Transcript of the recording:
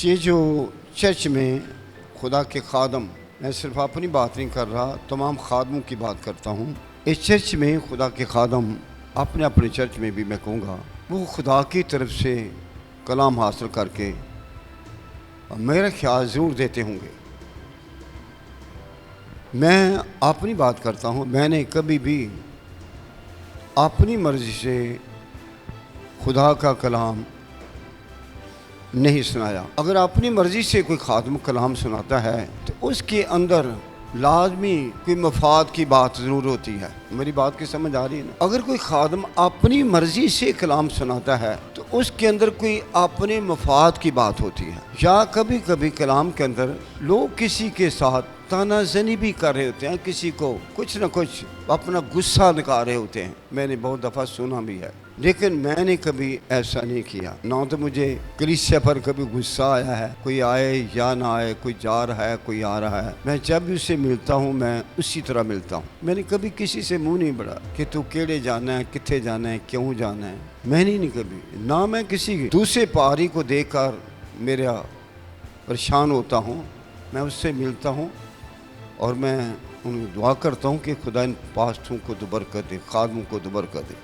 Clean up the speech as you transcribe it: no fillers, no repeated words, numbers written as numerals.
یہ جو چرچ میں خدا کے خادم، میں صرف اپنی بات نہیں کر رہا، تمام خادموں کی بات کرتا ہوں۔ اس چرچ میں خدا کے خادم اپنے چرچ میں بھی میں کہوں گا، وہ خدا کی طرف سے کلام حاصل کر کے میرا خیال ضرور دیتے ہوں گے۔ میں اپنی بات کرتا ہوں، میں نے کبھی بھی اپنی مرضی سے خدا کا کلام نہیں سنایا۔ اگر اپنی مرضی سے کوئی خادم کلام سناتا ہے تو اس کے اندر لازمی کوئی مفاد کی بات ضرور ہوتی ہے۔ میری بات کی سمجھ آ رہی ہے نا؟ اگر کوئی خادم اپنی مرضی سے کلام سناتا ہے تو اس کے اندر کوئی اپنے مفاد کی بات ہوتی ہے، یا کبھی کبھی کلام کے اندر لوگ کسی کے ساتھ تانا زنی بھی کر رہے ہوتے ہیں، کسی کو کچھ نہ کچھ اپنا غصہ نکال رہے ہوتے ہیں۔ میں نے بہت دفعہ سنا بھی ہے، لیکن میں نے کبھی ایسا نہیں کیا۔ نہ تو مجھے کلیسیا پر کبھی غصہ آیا ہے، کوئی آئے یا نہ آئے، کوئی جا رہا ہے کوئی آ رہا ہے، میں جب بھی اسے ملتا ہوں میں اسی طرح ملتا ہوں۔ میں نے کبھی کسی سے منہ نہیں بڑھا کہ تو کیڑے جانا ہے، کتنے جانا ہے، کیوں جانا ہے، میں نہیں کبھی۔ نہ میں کسی دوسرے پاری کو دیکھ کر میرا پریشان ہوتا ہوں، میں اس سے ملتا ہوں اور میں ان کو دعا کرتا ہوں کہ خدا ان پاسٹروں کو برکت دے، خادموں کو برکت دے۔